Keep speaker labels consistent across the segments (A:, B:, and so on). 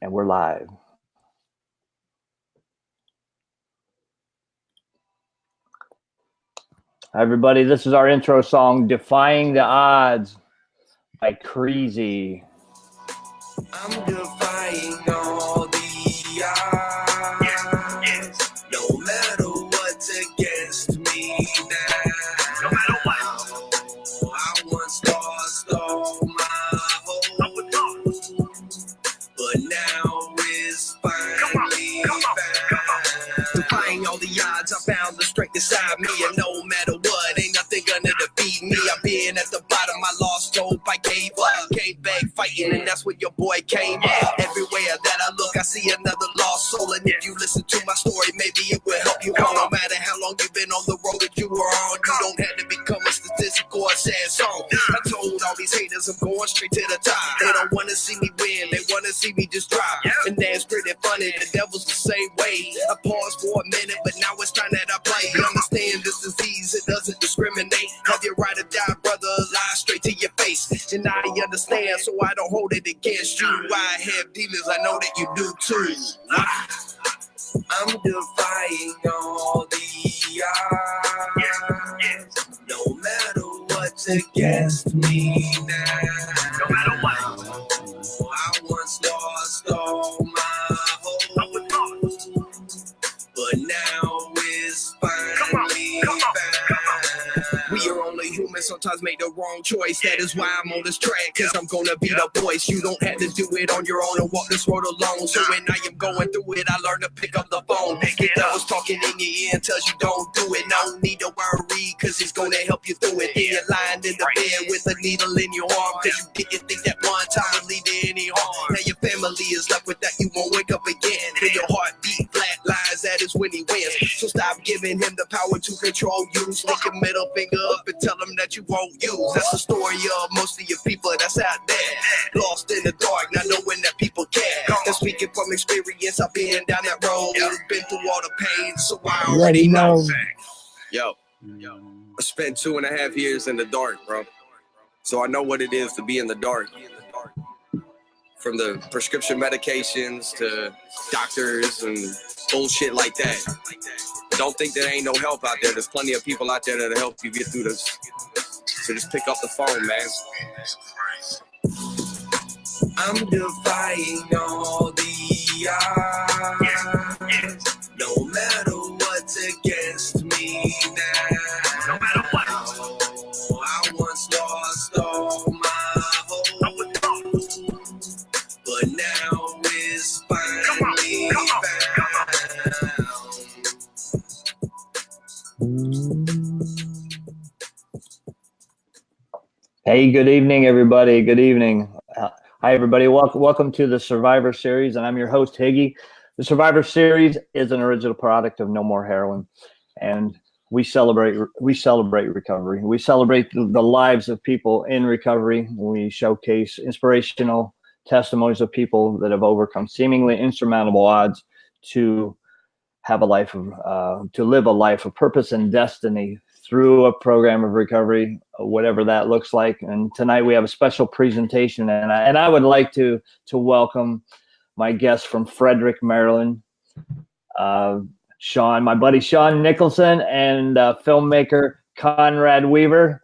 A: And we're live. Hi, everybody. This is our intro song, Defying the Odds by Crazy.
B: I'm defying all the odds. No matter what's against me now. No matter what. I once stole my hope, but now it's finally found. Defying all the odds, I found the strength inside me, and no matter what, ain't nothing gonna defeat me. I've been at the bottom, I lost hope, I gave up, came back fighting, and that's when your boy came up. Everywhere that I look, I see another lost soul, and if you listen to my story, maybe it will help you on. No matter how long you've been on the road that you were on, you don't have to become a statistic or a sad song. I told all these haters I'm going straight to the top. They don't want to see me win, they want to see me just drop. And that's pretty funny, the devil's the same way. I paused for a minute, but now it's time that I play. Understand this disease, it doesn't discriminate. Have your right or die, brother, lie straight to your face. And I understand, so I don't hold it against you. I have demons, I know that you do too. I'm defying all the odds. No matter what's against me now. No matter what. I once lost all my hope, but now it's finally found. We are only human, sometimes make the wrong choice. That is why I'm on this track, cause I'm gonna be the voice. You don't have to do it on your own and walk this road alone. So when I am going through it, I learn to pick up the phone. That was talking in your ear tells you don't do it. No need to worry, cause he's gonna help you through it. Then you're lying in the bed with a needle in your arm, cause you didn't think that one time would lead to any harm. Now your family is left with that, you won't wake up again. Then your heart beat flat lines, that is when he wins. So stop giving him the power to control you. Stick your middle finger up and tell him that you won't use. That's the story of most of your people that's out there, lost in the dark, not knowing that people care. And speaking from experience, I've been down that road, been through all the pain, so I already know. Yo, I spent 2.5 years in the dark, bro. So I know what it is to be in the dark. From the prescription medications to doctors and bullshit like that. Don't think there ain't no help out there. There's plenty of people out there that'll help you get through this. So just pick up the phone, man. I'm defying all the odds. No matter what's against me now. No matter what. I once lost all my hope, but now it's finally found.
A: Hey, good evening, everybody. Good evening. Hi, everybody. Welcome to the Survivor Series, and I'm your host, Higgy. The Survivor Series is an original product of No More Heroin, and we celebrate recovery. We celebrate the lives of people in recovery. We showcase inspirational testimonies of people that have overcome seemingly insurmountable odds to have a life of, to live a life of purpose and destiny through a program of recovery, whatever that looks like. And tonight we have a special presentation, and I would like to welcome my guest from Frederick, Maryland, Sean, my buddy Sean Nicholson, and filmmaker Conrad Weaver.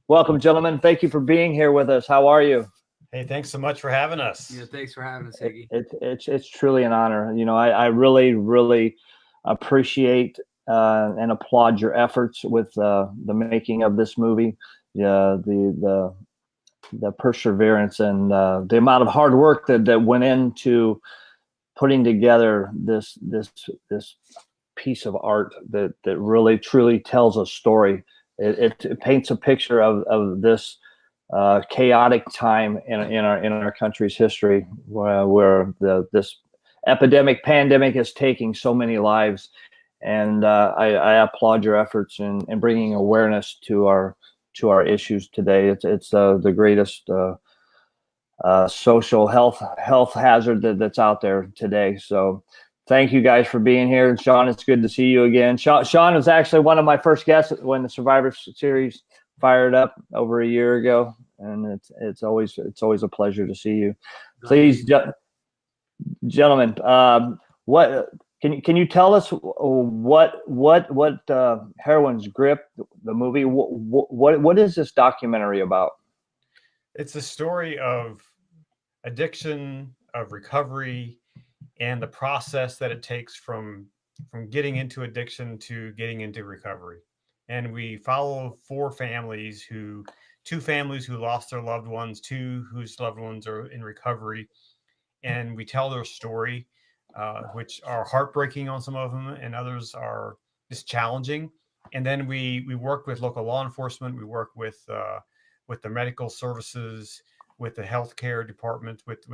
A: Welcome, gentlemen. Thank you for being here with us. How are you?
C: Hey, thanks so much for having us.
D: Yeah, thanks for having us, Higgy.
A: It's truly an honor. You know, I really appreciate and applaud your efforts with the making of this movie, the perseverance and the amount of hard work that went into putting together this piece of art that really truly tells a story. It paints a picture of this chaotic time in our country's history, where this pandemic is taking so many lives. And I applaud your efforts in bringing awareness to our issues today. It's the greatest social health hazard that's out there today. So thank you guys for being here. Sean, it's good to see you again. Sean was actually one of my first guests when the Survivor Series fired up over a year ago, and it's always a pleasure to see you. Please Gentlemen, what can you tell us what Heroin's Grip, the movie, what is this documentary about?
C: It's a story of addiction, of recovery, and the process that it takes from getting into addiction to getting into recovery. And we follow two families who lost their loved ones, two whose loved ones are in recovery, and we tell their story, which are heartbreaking on some of them, and others are just challenging. And then we work with local law enforcement. We work with the medical services, with the healthcare department, with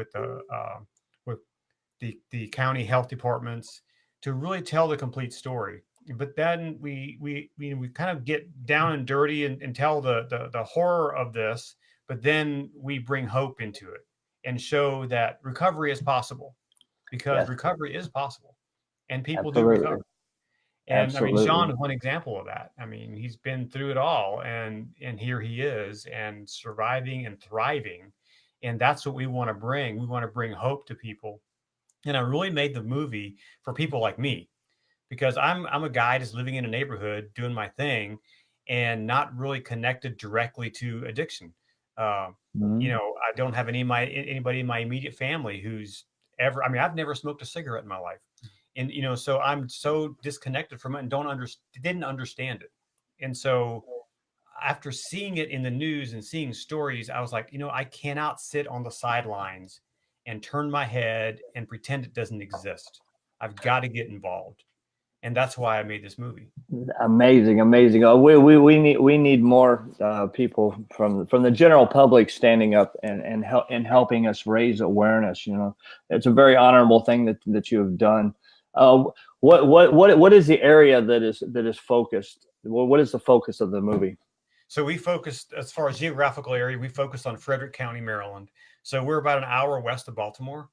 C: the county health departments to really tell the complete story. But then we kind of get down and dirty and tell the horror of this, but then we bring hope into it and show that recovery is possible, because
A: Yes.
C: recovery is possible and people
A: Absolutely.
C: do recover. And
A: Absolutely.
C: I mean, Sean is one example of that. I mean, he's been through it all, and here he is, and surviving and thriving. And that's what we want to bring. We want to bring hope to people. And I really made the movie for people like me, because I'm a guy just living in a neighborhood doing my thing and not really connected directly to addiction.
A: Mhm.
C: I don't have anybody in my immediate family who's ever, I mean, I've never smoked a cigarette in my life. And, so I'm so disconnected from it and didn't understand it. And so after seeing it in the news and seeing stories, I was like, I cannot sit on the sidelines and turn my head and pretend it doesn't exist. I've got to get involved. And that's why I made this movie.
A: Amazing. Oh, we need more people from the general public standing up and helping us raise awareness. It's a very honorable thing that you have done. What is the area that is focused? What is the focus of the movie?
C: So we focused, as far as geographical area, we focused on Frederick County, Maryland. So we're about an hour west of Baltimore.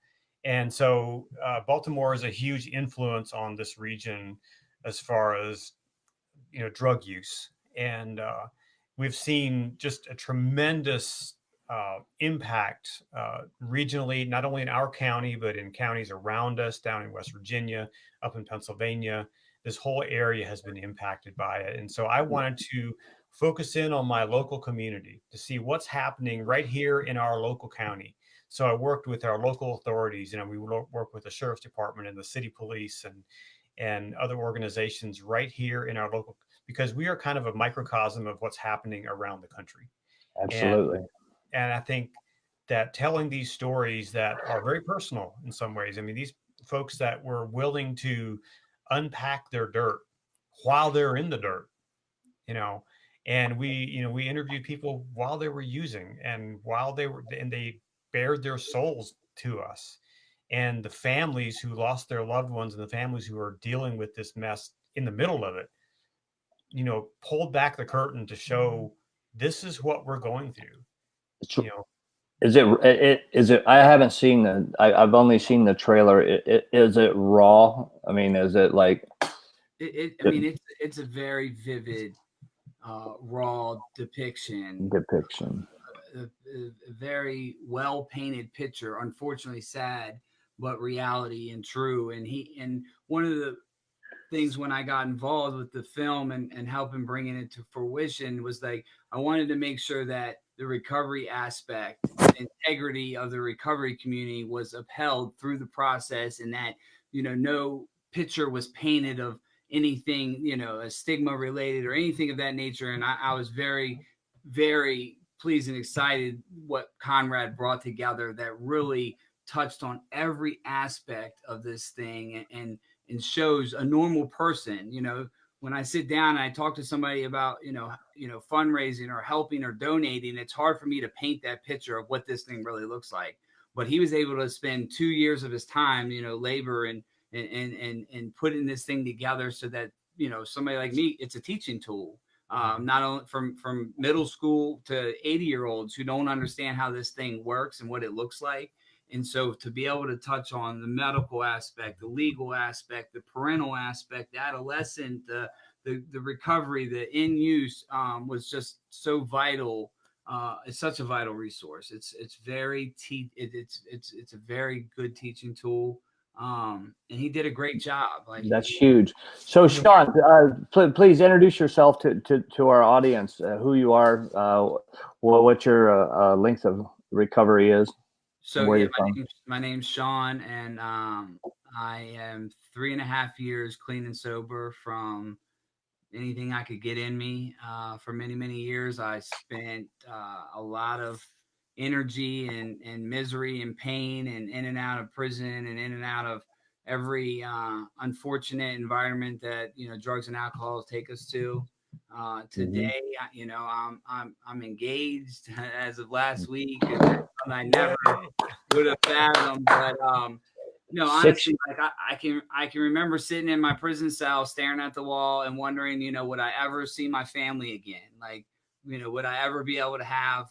C: And so Baltimore is a huge influence on this region as far as, drug use. And we've seen just a tremendous impact regionally, not only in our county, but in counties around us, down in West Virginia, up in Pennsylvania. This whole area has been impacted by it. And so I wanted to focus in on my local community to see what's happening right here in our local county. So I worked with our local authorities, we work with the sheriff's department and the city police and other organizations right here in our local, because we are kind of a microcosm of what's happening around the country.
A: Absolutely.
C: And I think that telling these stories that are very personal in some ways, I mean, these folks that were willing to unpack their dirt while they're in the dirt, and we interviewed people while they were using and they bared their souls to us. And the families who lost their loved ones and the families who are dealing with this mess in the middle of it, pulled back the curtain to show this is what we're going through.
A: Is it? I haven't seen I've only seen the trailer. Is it raw? I mean, is it like?
D: It's a very vivid, raw depiction. A very well painted picture. Unfortunately, sad, but reality and true. And one of the things when I got involved with the film and helping bringing it to fruition was like I wanted to make sure that the recovery aspect, the integrity of the recovery community was upheld through the process, and that no picture was painted of anything a stigma related or anything of that nature. And I was very, very pleased and excited what Conrad brought together that really touched on every aspect of this thing and shows a normal person. When I sit down and I talk to somebody about, fundraising or helping or donating, it's hard for me to paint that picture of what this thing really looks like. But he was able to spend 2 years of his time, labor and putting this thing together so that, somebody like me, it's a teaching tool. Not only from middle school to 80-year-olds who don't understand how this thing works and what it looks like. And so to be able to touch on the medical aspect, the legal aspect, the parental aspect, the adolescent, the recovery, the in use was just so vital it's such a vital resource. It's very it's a very good teaching tool. And he did a great job. Like,
A: that's huge. So Sean, please introduce yourself to our audience, who you are, what your length of recovery is.
D: So yeah, my name's Sean, and I am 3.5 years clean and sober from anything I could get in me. For many, many years, I spent a lot of energy and misery and pain, and in and out of prison, and in and out of every unfortunate environment that drugs and alcohol take us to. Today, I'm engaged as of last week, and I never would have fathomed. But no, honestly, like I can remember sitting in my prison cell, staring at the wall, and wondering, would I ever see my family again? Like, would I ever be able to have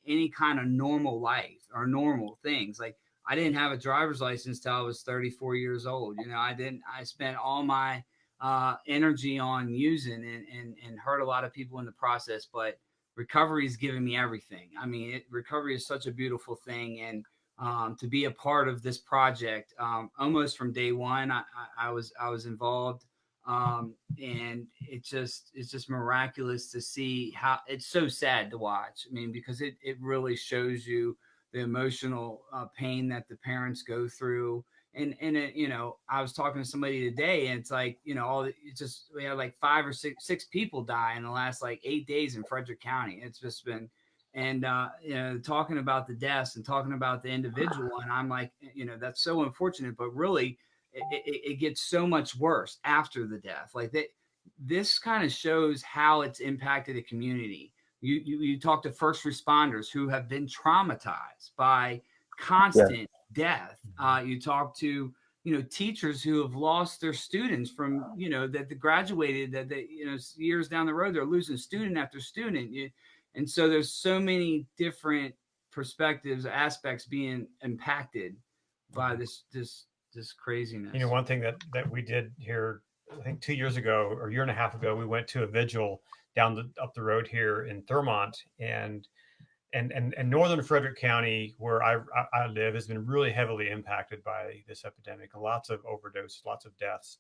D: any kind of normal life or normal things? Like, I didn't have a driver's license till I was 34 years old. I spent all my energy on using and hurt a lot of people in the process, but recovery has given me everything. I mean, recovery is such a beautiful thing. And to be a part of this project, almost from day one, I was involved. And it's just miraculous to see how it's so sad to watch. I mean, because it really shows you the emotional pain that the parents go through. And I was talking to somebody today, and it's like, we had like 5 or 6 people die in the last like 8 days in Frederick County. It's just been, and talking about the deaths and talking about the individual, and I'm like, that's so unfortunate, but really it gets so much worse after the death. Like this kind of shows how it's impacted a community. You talk to first responders who have been traumatized by constant death. You talk to teachers who have lost their students from that graduated, that they years down the road they're losing student after student. And so there's so many different perspectives, aspects being impacted by this craziness.
C: One thing that we did here, I think 2 years ago or a year and a half ago, we went to a vigil up the road here in Thurmont, and northern Frederick County, where I live, has been really heavily impacted by this epidemic. Lots of overdoses, lots of deaths.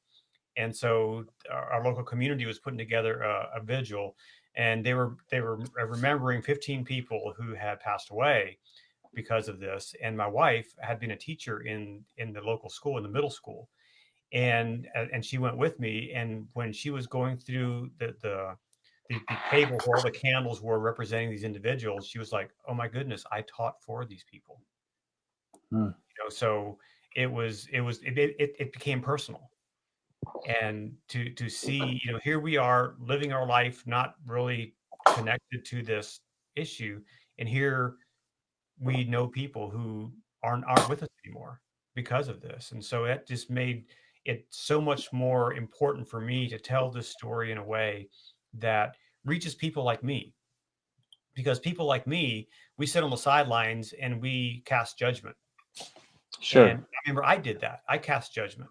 C: And so our local community was putting together a vigil, and they were remembering 15 people who had passed away because of this. And my wife had been a teacher in the local school, in the middle school, and she went with me. And when she was going through the table where all the candles were representing these individuals, she was like, "Oh my goodness, I taught for these people." So it became personal, and to see, here we are living our life, not really connected to this issue, and here we know people who aren't with us anymore because of this. And so it just made it so much more important for me to tell this story in a way that reaches people like me, because people like me, we sit on the sidelines and we cast judgment.
A: Sure.
C: And I remember I did that. I cast judgment.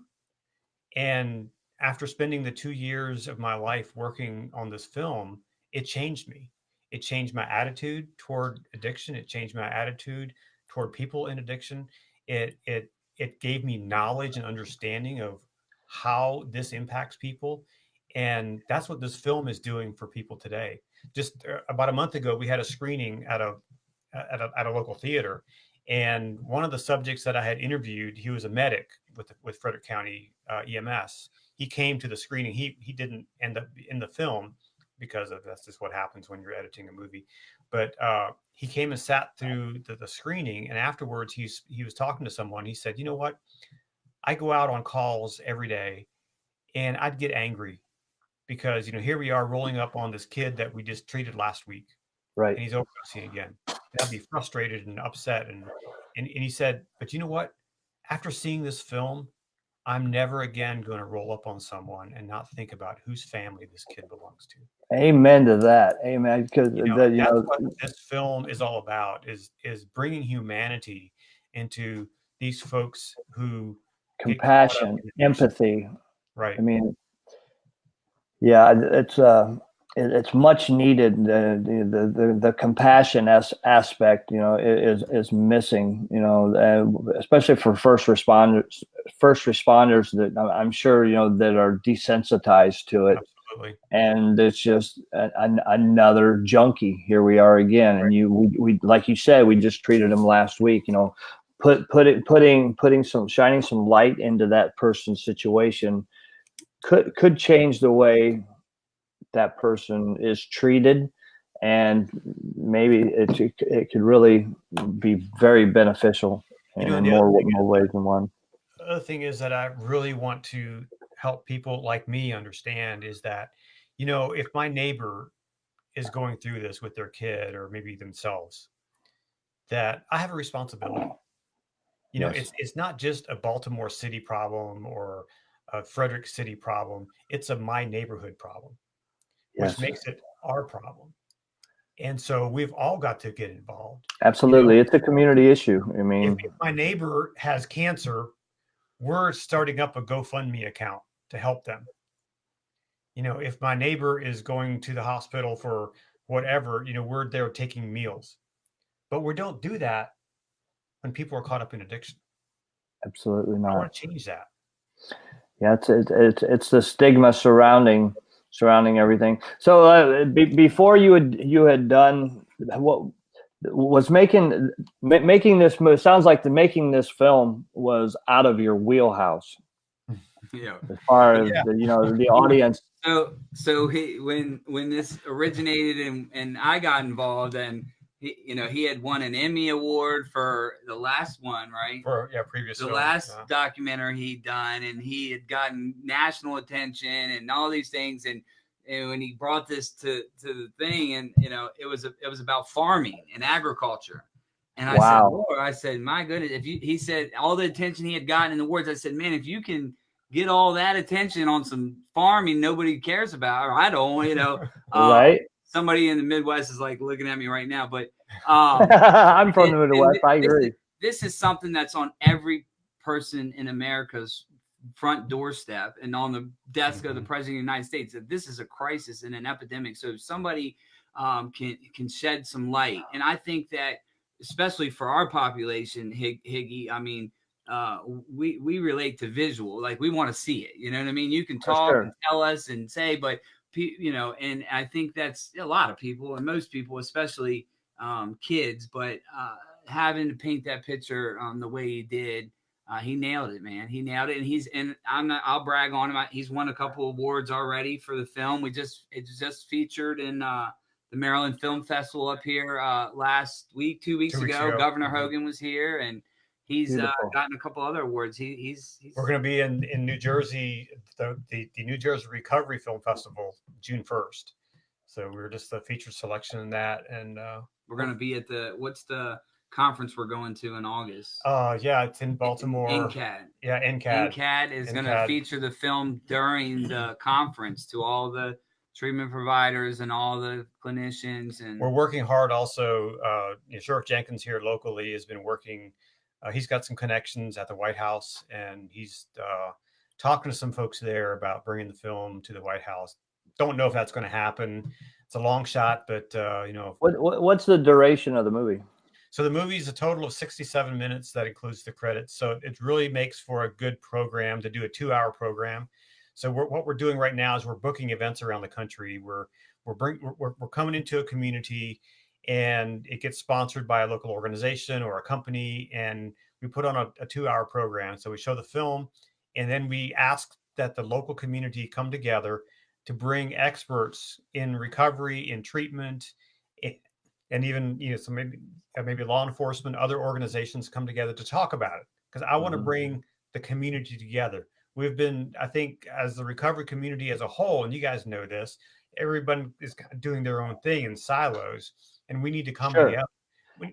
C: And after spending the 2 years of my life working on this film, it changed me. It changed my attitude toward addiction. It changed my attitude toward people in addiction. It gave me knowledge and understanding of how this impacts people. And that's what this film is doing for people today. Just about a month ago, we had a screening at a local theater. And one of the subjects that I had interviewed, he was a medic with Frederick County EMS. He came to the screening. He didn't end up in the film, because that's just what happens when you're editing a movie. But he came and sat through the screening, and afterwards he was talking to someone. He said, "You know what? I go out on calls every day, and I'd get angry because here we are rolling up on this kid that we just treated last week,
A: right?
C: And he's overdosing again. I'd be frustrated and upset." And he said, "But you know what? After seeing this film, I'm never again going to roll up on someone and not think about whose family this kid belongs to."
A: Amen to that. Amen. Because
C: that's what this film is all about, is bringing humanity into these folks who
A: compassion, empathy.
C: Right.
A: I mean, yeah, it's it's much needed. The compassion aspect, is missing. Especially for first responders that I'm sure that are desensitized to it.
C: Absolutely.
A: And it's just another junkie. Here we are again, and we like you said, we just treated him last week. Shining some light into that person's situation could change the way that person is treated, and maybe it could really be very beneficial in more ways than one.
C: The other thing is that I really want to help people like me understand is that, if my neighbor is going through this with their kid or maybe themselves, that I have a responsibility.
A: Yes.
C: It's not just a Baltimore City problem or a Frederick City problem. It's a my neighborhood problem, which makes it our problem. And so we've all got to get involved.
A: Absolutely. It's a community issue. I mean,
C: if my neighbor has cancer, we're starting up a GoFundMe account to help them. If my neighbor is going to the hospital for whatever, we're there taking meals. But we don't do that when people are caught up in addiction.
A: Absolutely not.
C: I want to change that.
A: Yeah, it's the stigma surrounding everything. So before you had done what was making this movie, sounds like making this film was out of your wheelhouse.
D: Yeah.
A: As far as the audience.
D: So when this originated and I got involved, and he had won an Emmy Award for the last one, right?
C: Previous.
D: The last documentary he'd done, and he had gotten national attention and all these things. And when he brought this to the thing, and it was about farming and agriculture. And I said, Lord, I said, my goodness, he said all the attention he had gotten in the awards, I said, man, if you can get all that attention on some farming nobody cares about, or I don't,
A: right.
D: Somebody in the Midwest is like looking at me right now, but
A: I'm from the Midwest. I agree.
D: This is something that's on every person in America's front doorstep and on the desk of the president of the United States, that this is a crisis and an epidemic. So if somebody can shed some light, and I think that especially for our population, Higgy, I mean, we relate to visual, like we want to see it. You know what I mean? You can talk and tell us and say, but and I think that's a lot of people, and most people, especially kids, but having to paint that picture the way he did, he nailed it, man. He nailed it, and I'll brag on him. He's won a couple awards already for the film. It's just featured in the Maryland Film Festival up here last week, 2 weeks ago. Governor Hogan was here, and he's gotten a couple other awards. He's
C: We're going to be in New Jersey, the New Jersey Recovery Film Festival, June 1st. So we're just a featured selection in that, and
D: we're going to be at what's the conference we're going to in August?
C: It's in Baltimore.
D: NCAD.
C: Yeah, NCAD.
D: NCAD is going to feature the film during the conference to all the treatment providers and all the clinicians. And
C: we're working hard also. Sheriff Jenkins here locally has been working. He's got some connections at the White House, and he's talking to some folks there about bringing the film to the White House. Don't know if that's going to happen. It's a long shot, but
A: What's the duration of the movie?
C: So the movie is a total of 67 minutes. That includes the credits. So it really makes for a good program to do a 2-hour program. So what we're doing right now is we're booking events around the country. We're coming into a community, and it gets sponsored by a local organization or a company, and we put on a 2-hour program. So we show the film, and then we ask that the local community come together to bring experts in recovery, in treatment, and even so maybe law enforcement, other organizations come together to talk about it, because I want to bring the community together. We've been, I think, as the recovery community as a whole, and you guys know this, everyone is doing their own thing in silos, and we need to come together.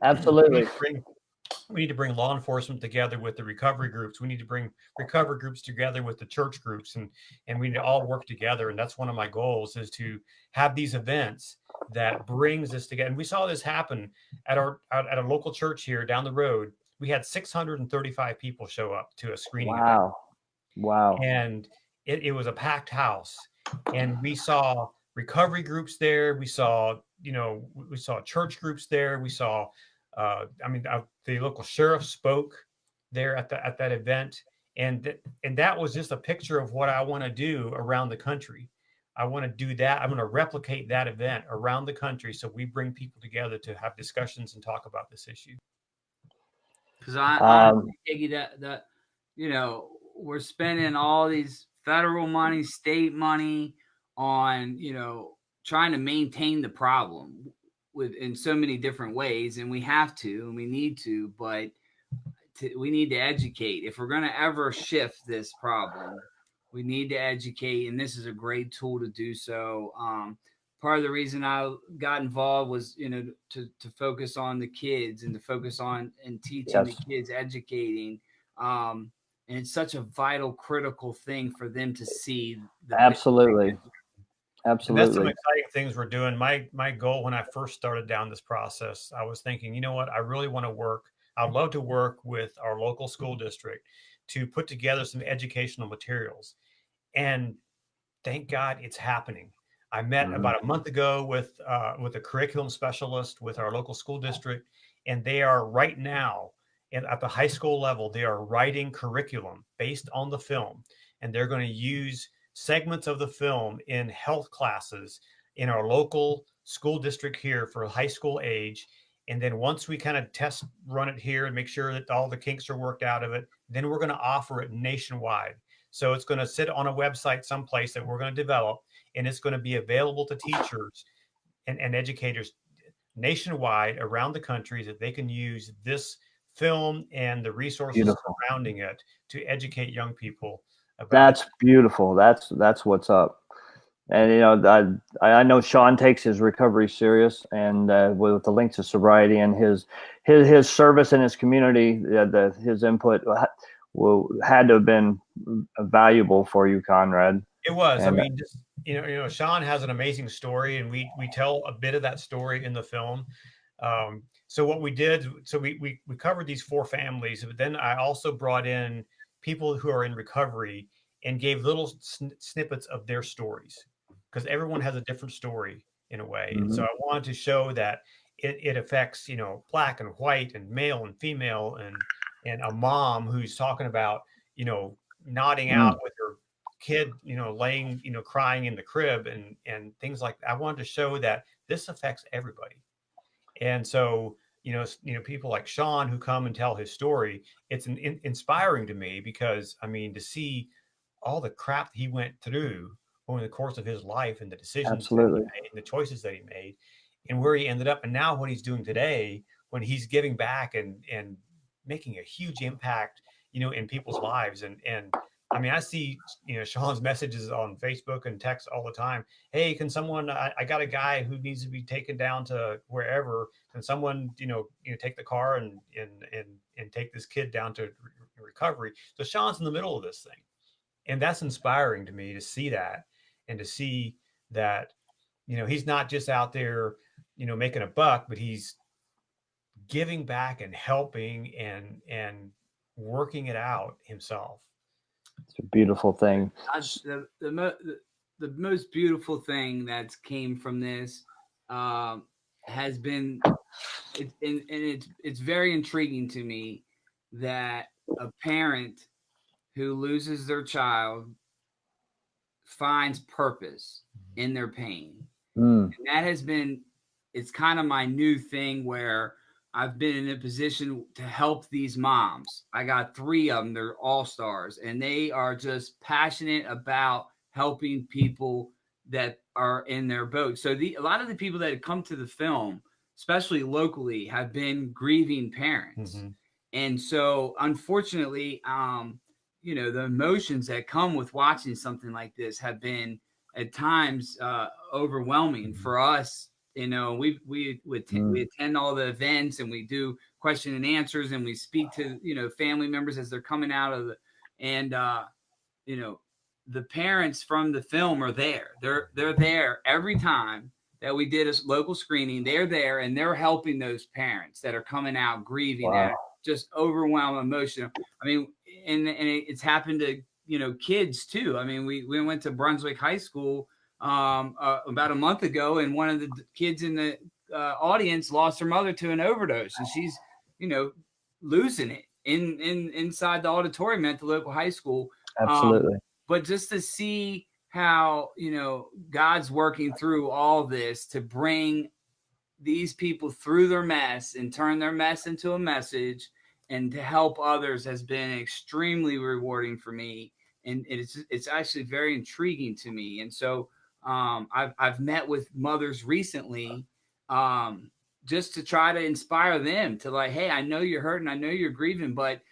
A: Absolutely.
C: We need to bring law enforcement together with the recovery groups. We need to bring recovery groups together with the church groups, and we need to all work together. And that's one of my goals, is to have these events that brings us together. And we saw this happen at a local church here down the road. We had 635 people show up to a screening.
A: Wow.
C: And it was a packed house. And we saw recovery groups there. We saw, we saw church groups there. We saw, the local sheriff spoke there at that event. And that was just a picture of what I want to do around the country. I want to do that. I'm going to replicate that event around the country. So we bring people together to have discussions and talk about this issue.
D: Because I'm thinking that, we're spending all these federal money, state money on, trying to maintain the problem in so many different ways. And we have to, and we need to, but we need to educate. If we're going to ever shift this problem, we need to educate. And this is a great tool to do so. Part of the reason I got involved was, to focus on the kids and to focus on and teaching the kids, educating. And it's such a vital, critical thing for them to see.
A: Absolutely.
C: And that's some exciting things we're doing. My goal when I first started down this process, I was thinking, you know what, I really want to work. I'd love to work with our local school district to put together some educational materials. And thank God it's happening. I met about a month ago with a curriculum specialist with our local school district, and they are right now at the high school level, they are writing curriculum based on the film, and they're going to use segments of the film in health classes in our local school district here for high school age. And then once we kind of test run it here and make sure that all the kinks are worked out of it, then we're going to offer it nationwide. So it's going to sit on a website someplace that we're going to develop, and it's going to be available to teachers and educators nationwide around the country that they can use this film and the resources surrounding it to educate young people about.
A: That's beautiful. That's what's up. And I know Sean takes his recovery serious, and with the links to sobriety and his service in his community, his input had to have been valuable for you, Conrad.
C: It was. Sean has an amazing story, and we tell a bit of that story in the film. So what we did, we covered these 4 families, but then I also brought in people who are in recovery and gave little snippets of their stories, because everyone has a different story in a way. And so I wanted to show that it affects, black and white and male and female, and a mom who's talking about, nodding out with her kid, laying, crying in the crib and things like that. I wanted to show that this affects everybody. And so, people like Sean who come and tell his story, it's inspiring to me, because to see all the crap he went through over the course of his life and the decisions that he made and the choices that he made and where he ended up. And now what he's doing today, when he's giving back and making a huge impact, in people's lives. And I see, Sean's messages on Facebook and text all the time. Hey, can someone, I got a guy who needs to be taken down to wherever. Can someone, take the car and take this kid down to recovery? So Sean's in the middle of this thing. And that's inspiring to me to see that, and to see that, he's not just out there, making a buck, but he's giving back and helping and working it out himself.
A: It's a beautiful thing.
D: The most beautiful thing that's came from this has been, it's very intriguing to me that a parent who loses their child finds purpose in their pain. And that has been, it's kind of my new thing where I've been in a position to help these moms. I got 3 of them. They're all-stars, and they are just passionate about helping people that are in their boat. So a lot of the people that have come to the film, especially locally, have been grieving parents. And so unfortunately, the emotions that come with watching something like this have been at times overwhelming for us. We attend all the events, and we do question and answers, and we speak to, family members as they're coming out of the parents from the film are there. They're there every time that we did a local screening. They're there, and they're helping those parents that are coming out grieving. Wow. Just overwhelmed emotional. And it's happened to, kids too. We went to Brunswick High School about a month ago, and one of the kids in the audience lost her mother to an overdose, and she's, losing it inside the auditorium at the local high school.
A: Absolutely.
D: But just to see how, God's working through all this to bring these people through their mess and turn their mess into a message and to help others has been extremely rewarding for me. And it's actually very intriguing to me. And so I've met with mothers recently just to try to inspire them to like, hey, I know you're hurting, I know you're grieving, but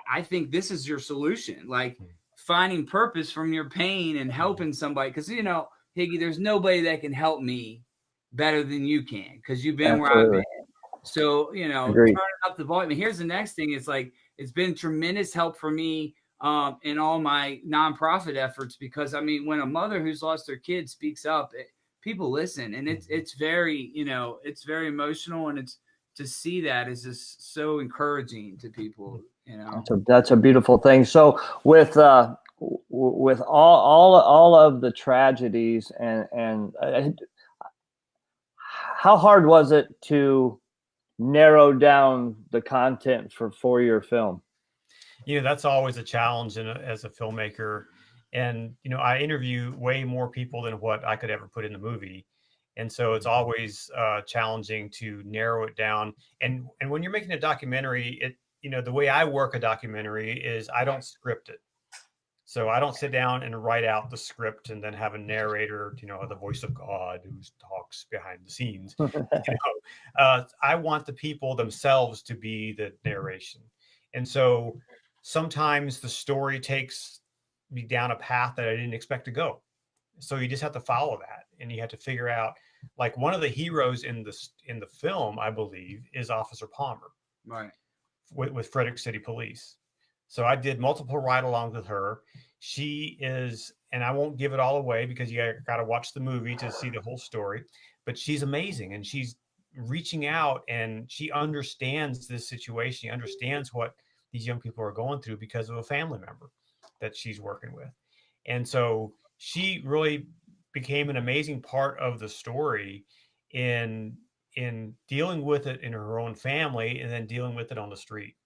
D: I think this is your solution. Like finding purpose from your pain and helping somebody. Because, Higgy, there's nobody that can help me better than you can, because you've been where I've been. So, turning up the volume. And here's the next thing. It's like, it's been tremendous help for me in all my nonprofit efforts, because when a mother who's lost their kid speaks up, people listen, and it's very, it's very emotional, and it's to see that is just so encouraging to people.
A: That's a beautiful thing. So with all of the tragedies and how hard was it to narrow down the content for your film?
C: That's always a challenge as a filmmaker. And, I interview way more people than what I could ever put in the movie. And so it's always challenging to narrow it down. And when you're making a documentary, the way I work a documentary is I don't script it. So I don't sit down and write out the script and then have a narrator, the voice of God who talks behind the scenes. I want the people themselves to be the narration. And so sometimes the story takes me down a path that I didn't expect to go. So you just have to follow that, and you have to figure out, like, one of the heroes in the film, I believe, is Officer Palmer,
D: right,
C: with Frederick City Police. So I did multiple ride-alongs with her. She is, and I won't give it all away because you got to watch the movie to see the whole story, but she's amazing, and she's reaching out, and she understands this situation. She understands what these young people are going through because of a family member that she's working with. And so she really became an amazing part of the story in dealing with it in her own family, and then dealing with it on the street,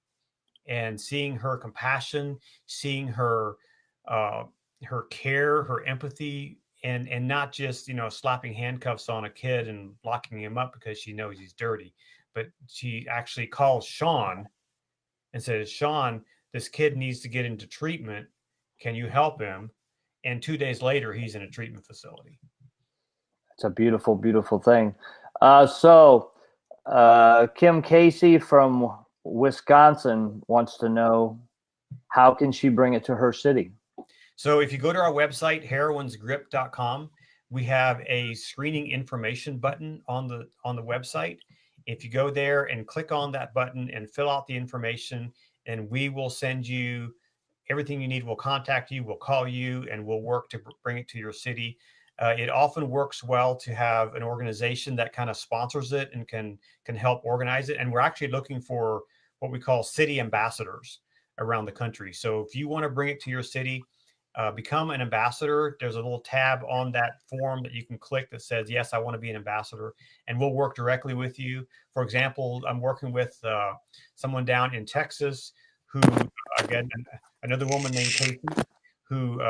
C: and seeing her compassion, seeing her care, her empathy, and not just, slapping handcuffs on a kid and locking him up because she knows he's dirty, but she actually calls Sean and says, Sean, this kid needs to get into treatment. Can you help him? And 2 days later, he's in a treatment facility.
A: It's a beautiful, beautiful thing. So Kim Casey from Wisconsin wants to know, how can she bring it to her city?
C: So if you go to our website, heroinsgrip.com, we have a screening information button on the website. If you go there and click on that button and fill out the information, and we will send you everything you need. We'll contact you, we'll call you, and we'll work to bring it to your city. It often works well to have an organization that kind of sponsors it and can help organize it. And we're actually looking for what we call city ambassadors around the country. So if you want to bring it to your city, become an ambassador. There's a little tab on that form that you can click that says, yes, I want to be an ambassador, and we'll work directly with you. For example, I'm working with someone down in Texas who, again, another woman named Casey, who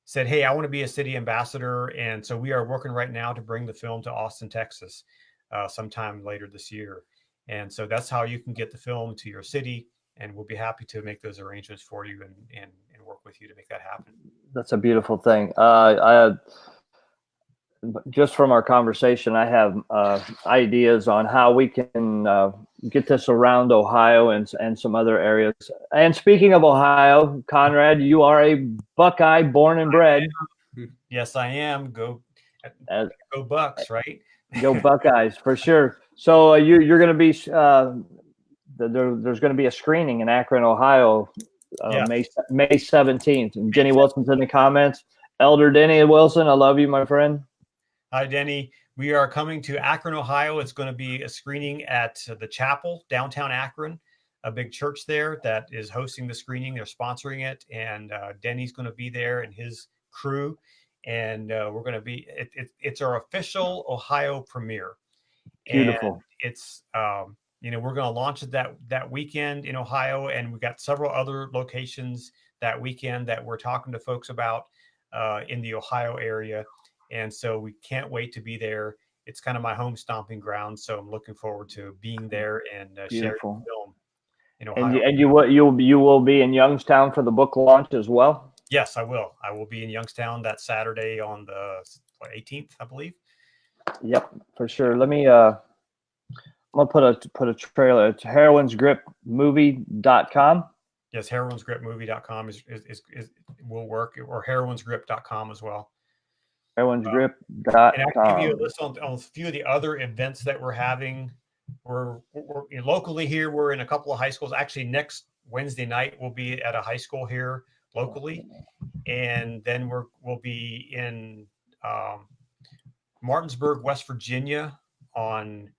C: said, hey, I want to be a city ambassador. And so we are working right now to bring the film to Austin, Texas, sometime later this year. And so that's how you can get the film to your city. And we'll be happy to make those arrangements for you and work with you to make that happen.
A: That's a beautiful thing. Just from our conversation, I have ideas on how we can get this around Ohio and some other areas. And speaking of Ohio, Conrad, you are a Buckeye born and bred.
C: Yes, I am. Go Bucks, right?
A: Go Buckeyes, for sure. So you're going to be there's going to be a screening in Akron, Ohio, May 17th. And Denny Wilson's in the comments. Elder Denny Wilson, I love you, my friend.
C: Hi, Denny. We are coming to Akron, Ohio. It's going to be a screening at the Chapel, downtown Akron, a big church there that is hosting the screening. They're sponsoring it. And Denny's going to be there and his crew. and we're going to be. It's our official Ohio premiere.
A: Beautiful.
C: And it's we're going to launch it that weekend in Ohio, and we've got several other locations that weekend that we're talking to folks about in the Ohio area. And so we can't wait to be there. It's kind of my home stomping ground, so I'm looking forward to being there and sharing the film in Ohio.
A: And you will be in Youngstown for the book launch as well?
C: Yes, I will. I will be in Youngstown that Saturday on the 18th, I believe.
A: Yep, for sure. Let me I'm gonna put a trailer. It's heroinsgripmovie.com.
C: Yes, heroinsgripmovie.com is will work, or heroinsgrip.com as well.
A: Heroinsgrip.com.
C: And I'll give you a list on a few of the other events that we're having. We're locally here. We're in a couple of high schools. Actually, next Wednesday night we'll be at a high school here locally, and then we'll be in Martinsburg, West Virginia on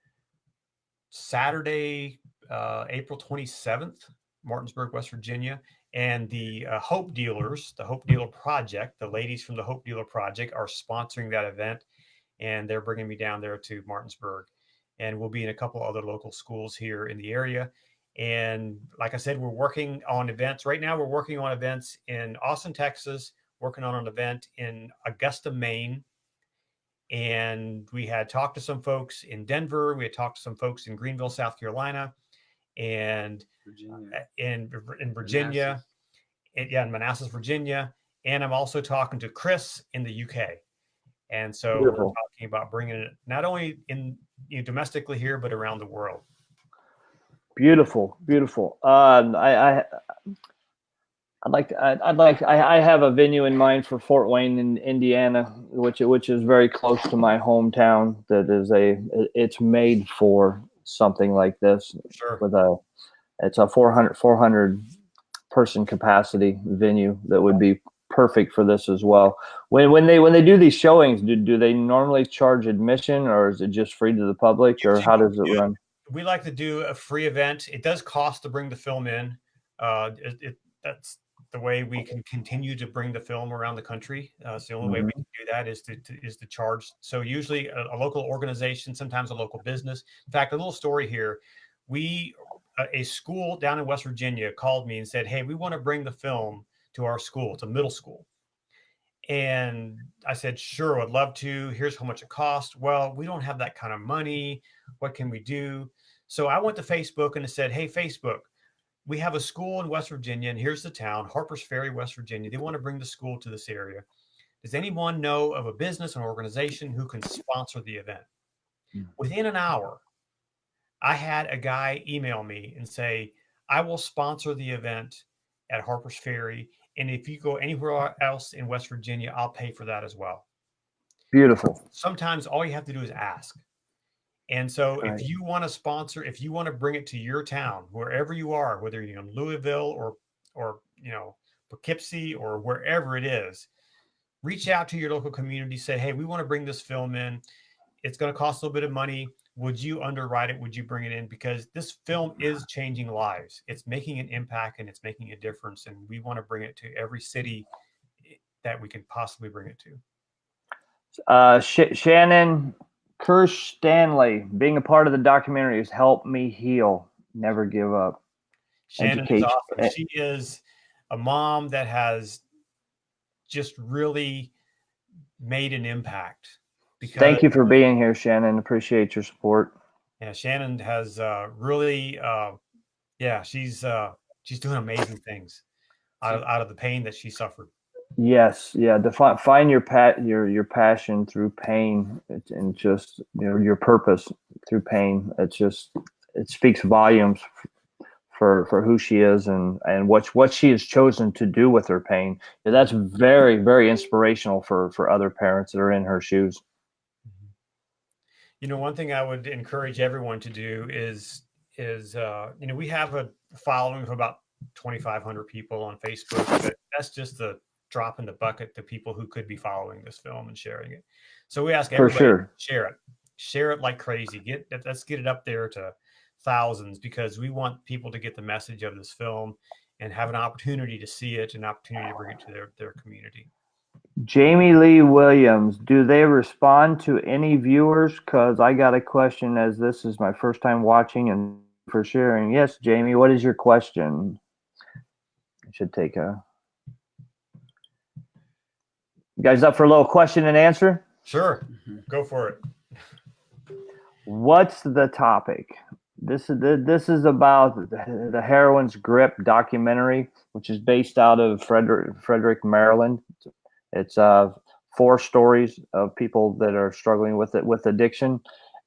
C: Saturday, April 27th, Martinsburg, West Virginia. And the Hope Dealers, the Hope Dealer Project, the ladies from the Hope Dealer Project are sponsoring that event, and they're bringing me down there to Martinsburg. And we'll be in a couple other local schools here in the area. And like I said, we're working on events. Right now, we're working on events in Austin, Texas, working on an event in Augusta, Maine. And we had talked to some folks in Denver. We had talked to some folks in Greenville, South Carolina, and in Virginia, in Manassas, Virginia. And I'm also talking to Chris in the UK. And so we're talking about bringing it not only in domestically here, but around the world.
A: Beautiful. I have a venue in mind for Fort Wayne in Indiana, which is very close to my hometown. It's made for something like this.
C: Sure.
A: It's a 400 person capacity venue that would be perfect for this as well. When they do these showings, do they normally charge admission, or is it just free to the public, or how does it run?
C: We like to do a free event. It does cost to bring the film in. That's the way we can continue to bring the film around the country. So the only way we can do that is to charge. So usually a local organization, sometimes a local business. In fact, a little story here. A school down in West Virginia called me and said, "Hey, we want to bring the film to our school. It's a middle school." And I said, "Sure, I'd love to. Here's how much it costs." "Well, we don't have that kind of money. What can we do?" So I went to Facebook and I said, "Hey, Facebook, we have a school in West Virginia, and here's the town, Harpers Ferry, West Virginia. They want to bring the school to this area. Does anyone know of a business or organization who can sponsor the event?" Within an hour, I had a guy email me and say, "I will sponsor the event at Harpers Ferry. And if you go anywhere else in West Virginia, I'll pay for that as well."
A: Beautiful.
C: Sometimes all you have to do is ask. And so if you want to sponsor, if you want to bring it to your town, wherever you are, whether you're in Louisville or Poughkeepsie or wherever it is, reach out to your local community, say, "Hey, we want to bring this film in. It's going to cost a little bit of money. Would you underwrite it? Would you bring it in?" Because this film is changing lives. It's making an impact and it's making a difference. And we want to bring it to every city that we can possibly bring it to.
A: Shannon Kirsch Stanley, being a part of the documentary has helped me heal. Never give up.
C: Shannon is awesome. She is a mom that has just really made an impact.
A: Thank you for being here, Shannon. Appreciate your support.
C: Yeah, Shannon has really, she's doing amazing things out of the pain that she suffered.
A: Yes, yeah. Find your passion through pain, and just your purpose through pain. It speaks volumes for who she is and what she has chosen to do with her pain. And that's very, very inspirational for other parents that are in her shoes.
C: One thing I would encourage everyone to do is we have a following of about 2,500 people on Facebook, but that's just the drop in the bucket to people who could be following this film and sharing it. So we ask everybody to share it like crazy. Let's get it up there to thousands, because we want people to get the message of this film and have an opportunity to see it, an opportunity to bring it to their community.
A: Jamie Lee Williams, do they respond to any viewers? Because I got a question, as this is my first time watching, and for sharing. Yes, Jamie, what is your question? I should take a... You guys up for a little question and answer?
C: Sure, go for it.
A: What's the topic? This is about the Heroin's Grip documentary, which is based out of Frederick, Maryland. It's 4 stories of people that are struggling with addiction,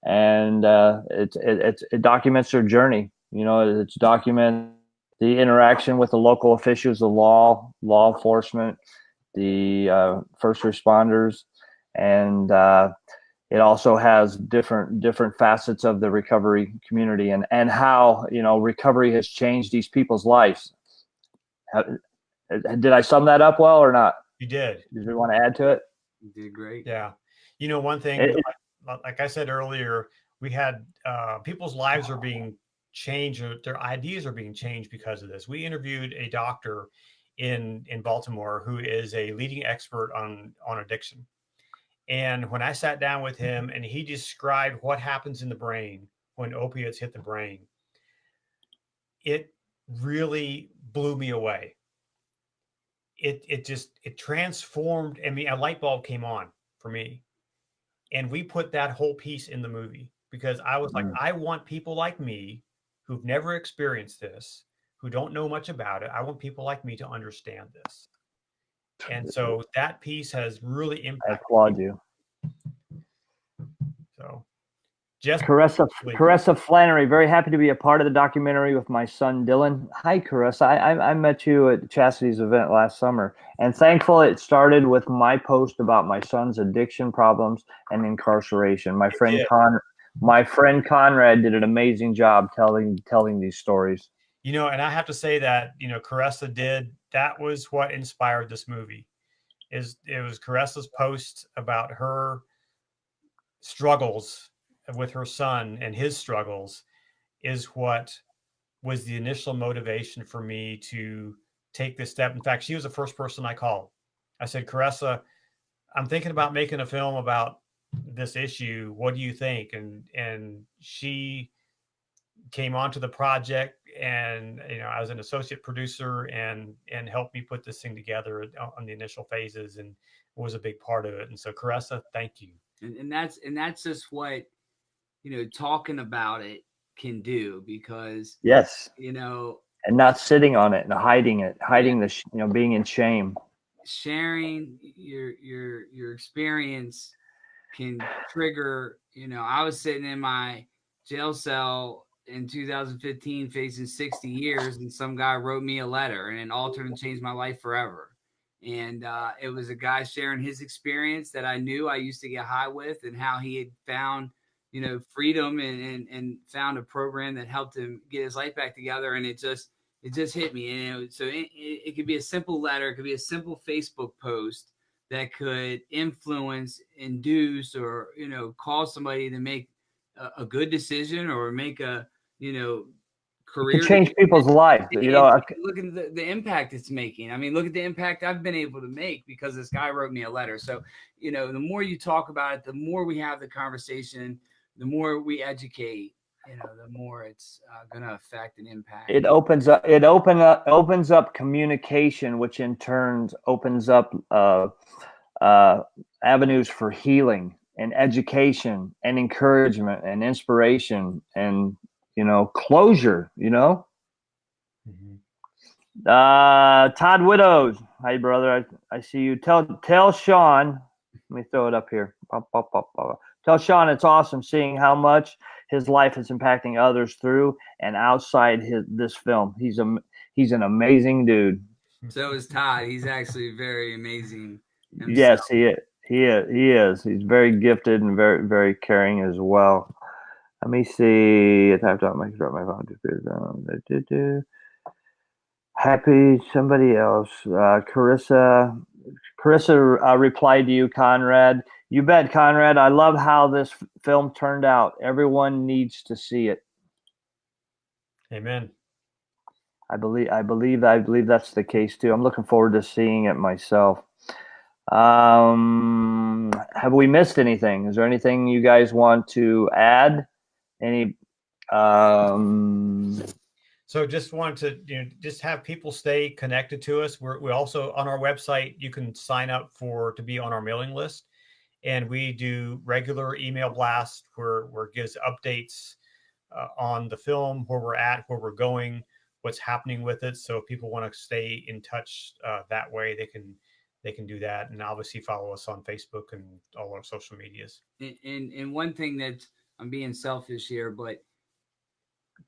A: and it documents their journey. You know, it's document the interaction with the local officials, the law enforcement, the first responders, and it also has different facets of the recovery community and how, you know, recovery has changed these people's lives. Did I sum that up well or not?
C: You did.
A: Did you want to add to it?
D: You did great.
C: Yeah. You know, one thing, like I said earlier, we had people's lives are being changed, or their ideas are being changed because of this. We interviewed a doctor in Baltimore who is a leading expert on addiction. And when I sat down with him and he described what happens in the brain when opiates hit the brain, it really blew me away. It transformed. I mean, a light bulb came on for me. And we put that whole piece in the movie because I was like, I want people like me who've never experienced this, who don't know much about it. I want people like me to understand this. And so that piece has really impacted.
A: I applaud you.
C: So, just
A: Caressa Flannery, very happy to be a part of the documentary with my son Dylan. Hi, Caressa. I met you at Chastity's event last summer, and thankful it started with my post about my son's addiction problems and incarceration. My friend Conrad did an amazing job telling these stories.
C: You know, and I have to say that, you know, Caressa did. That was what inspired this movie. It was Caressa's post about her struggles with her son and his struggles is what was the initial motivation for me to take this step. In fact, she was the first person I called. I said, Caressa, I'm thinking about making a film about this issue. What do you think? And she came onto the project, and, you know, I was an associate producer and helped me put this thing together on the initial phases and was a big part of it. And so, Caressa, thank you.
D: And that's just what, you know, talking about it can do, because,
A: yes,
D: you know,
A: and not sitting on it and hiding the, you know, being in shame.
D: Sharing your experience can trigger, you know, I was sitting in my jail cell in 2015 facing 60 years, and some guy wrote me a letter, and it altered and changed my life forever. And it was a guy sharing his experience that I knew I used to get high with, and how he had found, you know, freedom and found a program that helped him get his life back together. And it just hit me. And so it could be a simple letter. It could be a simple Facebook post that could influence, induce, or, you know, cause somebody to make a good decision or make a, you know, career,
A: change people's lives. You know,
D: look at the impact it's making. I mean, look at the impact I've been able to make because this guy wrote me a letter. So, you know, the more you talk about it, the more we have the conversation, the more we educate, you know, the more it's going to affect and impact.
A: It opens up communication, which in turn opens up avenues for healing and education and encouragement and inspiration and, you know, closure, you know. Todd Widows, hi brother, I see you. Tell Sean, let me throw it up here. Tell Sean it's awesome seeing how much his life is impacting others through and outside this film. He's an amazing dude.
D: So is Todd. He's actually very amazing himself.
A: Yes, he is. He's very gifted and very, very caring as well. Let me see. I tapped out my phone. Happy somebody else. Caressa replied to you, Conrad. You bet, Conrad. I love how this film turned out. Everyone needs to see it.
C: Amen.
A: I believe that's the case too. I'm looking forward to seeing it myself. Have we missed anything? Is there anything you guys want to add? Any?
C: So just wanted to just have people stay connected to us. We also on our website you can sign up to be on our mailing list, and we do regular email blasts where it gives updates on the film, where we're at, where we're going, what's happening with it. So if people want to stay in touch that way, they can do that, and obviously follow us on Facebook and all our social medias.
D: And one thing that I'm being selfish here, but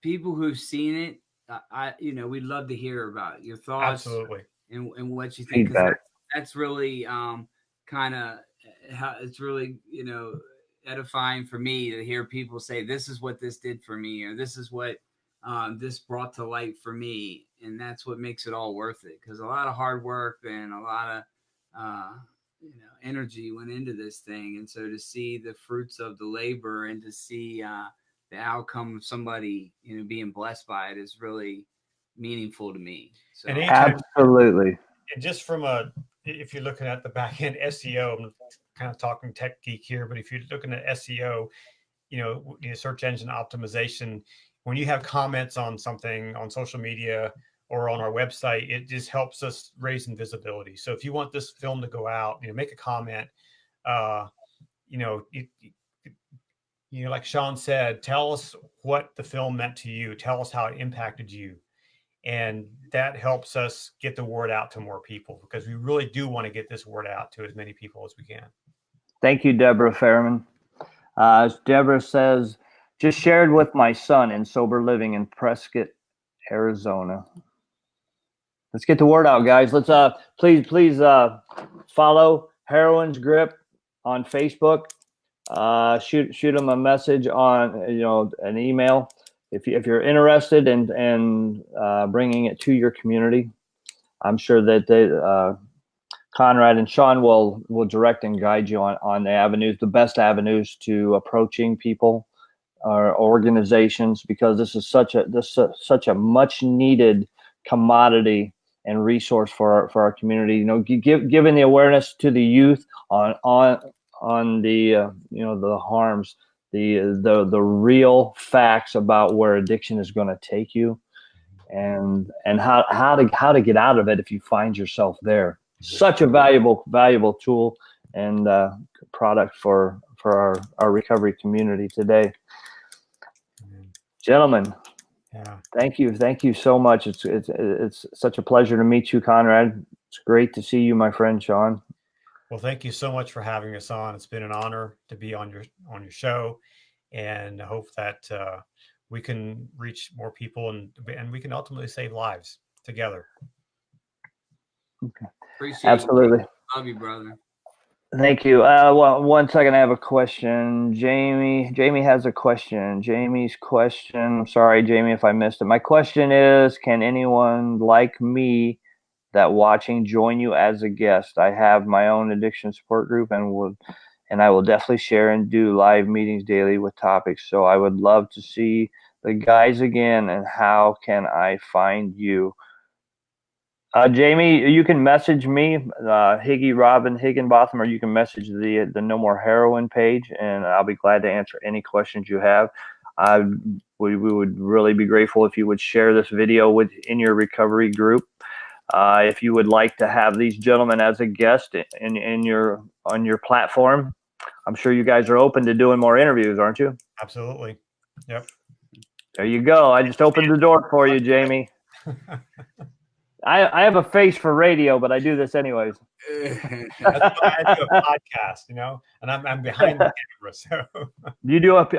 D: people who've seen it, we'd love to hear about your thoughts.
C: Absolutely.
D: And what you think.
A: Feedback.
D: That's really kind of how it's really, edifying for me to hear people say, this is what this did for me, or this is what this brought to light for me. And that's what makes it all worth it. Because a lot of hard work and a lot of, energy went into this thing. And so to see the fruits of the labor and to see the outcome of somebody, being blessed by it is really meaningful to me. So
C: And
A: absolutely.
C: And just if you're looking at the back end SEO, I'm kind of talking tech geek here, but if you're looking at SEO, search engine optimization, when you have comments on something on social media or on our website, it just helps us raise in visibility. So if you want this film to go out, make a comment, like Sean said, tell us what the film meant to you. Tell us how it impacted you. And that helps us get the word out to more people, because we really do want to get this word out to as many people as we can.
A: Thank you, Deborah Fairman. Deborah says, just shared with my son in sober living in Prescott, Arizona. Let's get the word out, guys. Let's please follow Heroins Grip on Facebook. Shoot them a message on an email if you're interested in bringing it to your community. I'm sure that Conrad and Sean will direct and guide you on the best avenues to approaching people or organizations, because this is such a much needed commodity and resource for our community. Giving the awareness to the youth on the the harms, the real facts about where addiction is going to take you, and how to get out of it if you find yourself there. Such a valuable tool and product for our recovery community today. Gentlemen,
C: yeah,
A: thank you so much. It's such a pleasure to meet you, Conrad. It's great to see you, my friend Sean.
C: Well, thank you so much for having us on. It's been an honor to be on your show, and I hope that we can reach more people and we can ultimately save lives together.
A: Okay.
D: Appreciate
A: Absolutely.
D: it. Love you, brother.
A: Thank you. Well, 1 second, I have a question. Jamie has a question. Jamie's question. I'm sorry, Jamie, if I missed it. My question is, can anyone like me that watching join you as a guest? I have my own addiction support group and I will definitely share and do live meetings daily with topics. So I would love to see the guys again. And how can I find you? Jamie, you can message me, Higgy Robin Higginbotham, or you can message the No More Heroin page, and I'll be glad to answer any questions you have. We would really be grateful if you would share this video in your recovery group. If you would like to have these gentlemen as a guest on your platform, I'm sure you guys are open to doing more interviews, aren't you?
C: Absolutely. Yep.
A: There you go. I just opened the door for you, Jamie. I have a face for radio, but I do this anyways.
C: That's why I do a podcast, and I'm behind the camera. So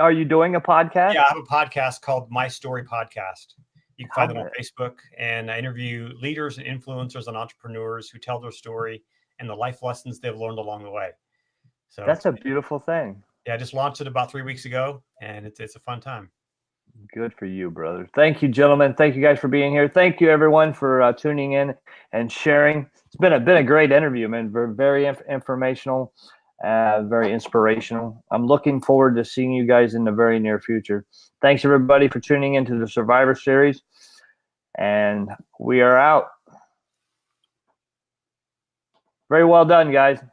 A: are you doing a podcast?
C: Yeah, I have a podcast called My Story Podcast. You can find it on Facebook, and I interview leaders and influencers and entrepreneurs who tell their story and the life lessons they've learned along the way. So
A: that's a beautiful thing.
C: Yeah, I just launched it about 3 weeks ago, and it's a fun time.
A: Good for you, brother. Thank you, gentlemen. Thank you guys for being here. Thank you, everyone, for tuning in and sharing. It's been a great interview, man. Very informational, very inspirational. I'm looking forward to seeing you guys in the very near future. Thanks, everybody, for tuning into the Survivor Series, and we are out. Very well done, guys.